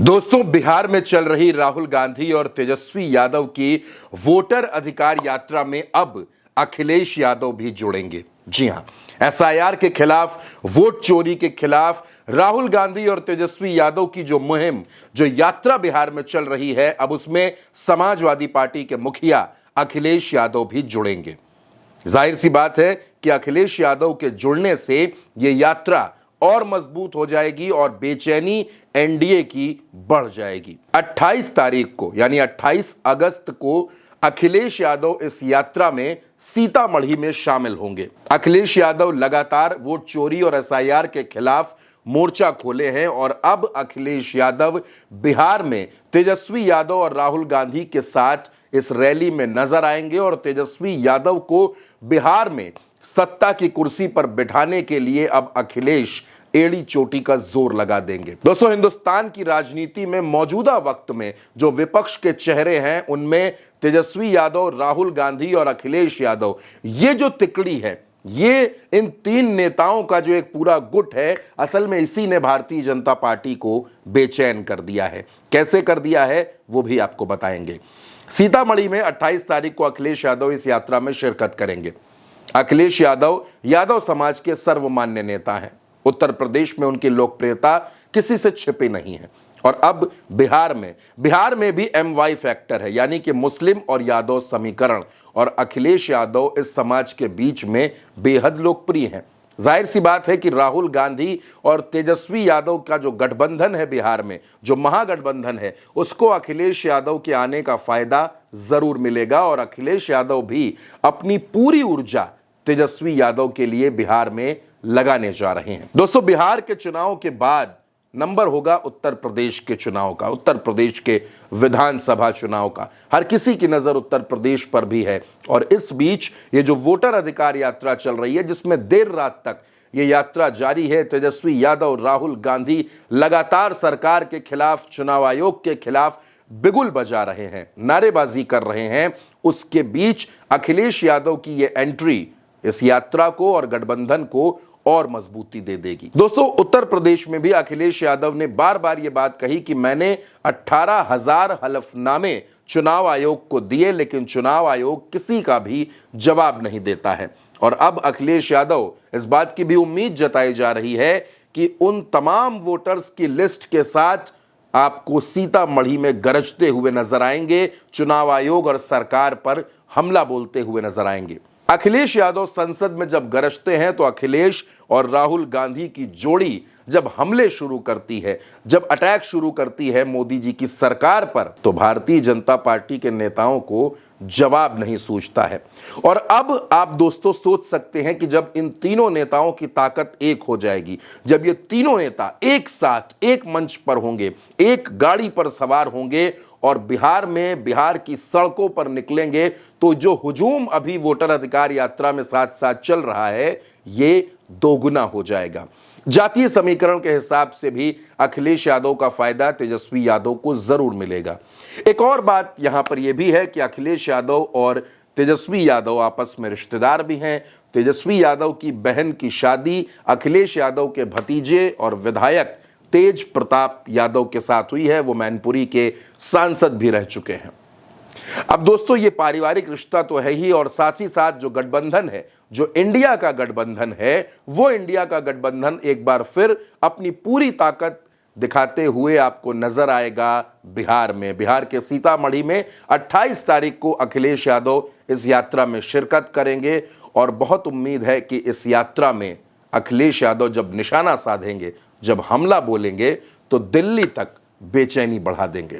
दोस्तों, बिहार में चल रही राहुल गांधी और तेजस्वी यादव की वोटर अधिकार यात्रा में अब अखिलेश यादव भी जुड़ेंगे। जी हां, एसआईआर के खिलाफ, वोट चोरी के खिलाफ राहुल गांधी और तेजस्वी यादव की जो मुहिम, जो यात्रा बिहार में चल रही है, अब उसमें समाजवादी पार्टी के मुखिया अखिलेश यादव भी जुड़ेंगे। जाहिर सी बात है कि अखिलेश यादव के जुड़ने से यह यात्रा और मजबूत हो जाएगी और बेचैनी एनडीए की बढ़ जाएगी। 28 तारीख को यानी 28 अगस्त को अखिलेश यादव इस यात्रा में सीतामढ़ी में शामिल होंगे। अखिलेश यादव लगातार वोट चोरी और एसआईआर के खिलाफ मोर्चा खोले हैं और अब अखिलेश यादव बिहार में तेजस्वी यादव और राहुल गांधी के साथ इस रैली में नजर आएंगे और तेजस्वी यादव को बिहार में सत्ता की कुर्सी पर बिठाने के लिए अब अखिलेश एड़ी चोटी का जोर लगा देंगे। दोस्तों, हिंदुस्तान की राजनीति में मौजूदा वक्त में जो विपक्ष के चेहरे हैं, उनमें तेजस्वी यादव, राहुल गांधी और अखिलेश यादव, ये जो तिकड़ी है, ये इन तीन नेताओं का जो एक पूरा गुट है, असल में इसी ने भारतीय जनता पार्टी को बेचैन कर दिया है। कैसे कर दिया है वो भी आपको बताएंगे। सीतामढ़ी में 28 तारीख को अखिलेश यादव इस यात्रा में शिरकत करेंगे। अखिलेश यादव यादव समाज के सर्वमान्य नेता हैं। उत्तर प्रदेश में उनकी लोकप्रियता किसी से छिपी नहीं है और अब बिहार में भी MY फैक्टर है, यानी कि मुस्लिम और यादव समीकरण, और अखिलेश यादव इस समाज के बीच में बेहद लोकप्रिय हैं। जाहिर सी बात है कि राहुल गांधी और तेजस्वी यादव का जो गठबंधन है बिहार में, जो महागठबंधन है, उसको अखिलेश यादव के आने का फायदा जरूर मिलेगा और अखिलेश यादव भी अपनी पूरी ऊर्जा तेजस्वी यादव के लिए बिहार में लगाने जा रहे हैं। दोस्तों, बिहार के चुनाव के बाद नंबर होगा उत्तर प्रदेश के चुनाव का, उत्तर प्रदेश के विधानसभा चुनाव का। हर किसी की नजर उत्तर प्रदेश पर भी है और इस बीच ये जो वोटर अधिकार यात्रा चल रही है, जिसमें देर रात तक ये यात्रा जारी है, तेजस्वी यादव, राहुल गांधी लगातार सरकार के खिलाफ, चुनाव आयोग के खिलाफ बिगुल बजा रहे हैं, नारेबाजी कर रहे हैं। उसके बीच अखिलेश यादव की ये एंट्री इस यात्रा को और गठबंधन को और मजबूती दे देगी। दोस्तों, उत्तर प्रदेश में भी अखिलेश यादव ने बार बार यह बात कही कि मैंने 18,000 हलफनामे चुनाव आयोग को दिए, लेकिन चुनाव आयोग किसी का भी जवाब नहीं देता है। और अब अखिलेश यादव, इस बात की भी उम्मीद जताई जा रही है कि उन तमाम वोटर्स की लिस्ट के साथ आपको सीतामढ़ी में गरजते हुए नजर आएंगे, चुनाव आयोग और सरकार पर हमला बोलते हुए नजर आएंगे। अखिलेश यादव संसद में जब गरजते हैं तो अखिलेश और राहुल गांधी की जोड़ी जब हमले शुरू करती है, जब अटैक शुरू करती है मोदी जी की सरकार पर, तो भारतीय जनता पार्टी के नेताओं को जवाब नहीं सूझता है। और अब आप दोस्तों सोच सकते हैं कि जब इन तीनों नेताओं की ताकत एक हो जाएगी, जब ये तीनों नेता एक साथ एक मंच पर होंगे, एक गाड़ी पर सवार होंगे और बिहार में, बिहार की सड़कों पर निकलेंगे, तो जो हुजूम अभी वोटर अधिकार यात्रा में साथ साथ चल रहा है, ये दोगुना हो जाएगा। जातीय समीकरण के हिसाब से भी अखिलेश यादव का फायदा तेजस्वी यादव को जरूर मिलेगा। एक और बात यहां पर यह भी है कि अखिलेश यादव और तेजस्वी यादव आपस में रिश्तेदार भी हैं। तेजस्वी यादव की बहन की शादी अखिलेश यादव के भतीजे और विधायक तेज प्रताप यादव के साथ हुई है। वो मैनपुरी के सांसद भी रह चुके हैं। अब दोस्तों, ये पारिवारिक रिश्ता तो है ही, और साथ ही साथ जो गठबंधन है, जो इंडिया का गठबंधन है, वो इंडिया का गठबंधन एक बार फिर अपनी पूरी ताकत दिखाते हुए आपको नजर आएगा बिहार में। बिहार के सीतामढ़ी में 28 तारीख को अखिलेश यादव इस यात्रा में शिरकत करेंगे और बहुत उम्मीद है कि इस यात्रा में अखिलेश यादव जब निशाना साधेंगे, जब हमला बोलेंगे, तो दिल्ली तक बेचैनी बढ़ा देंगे।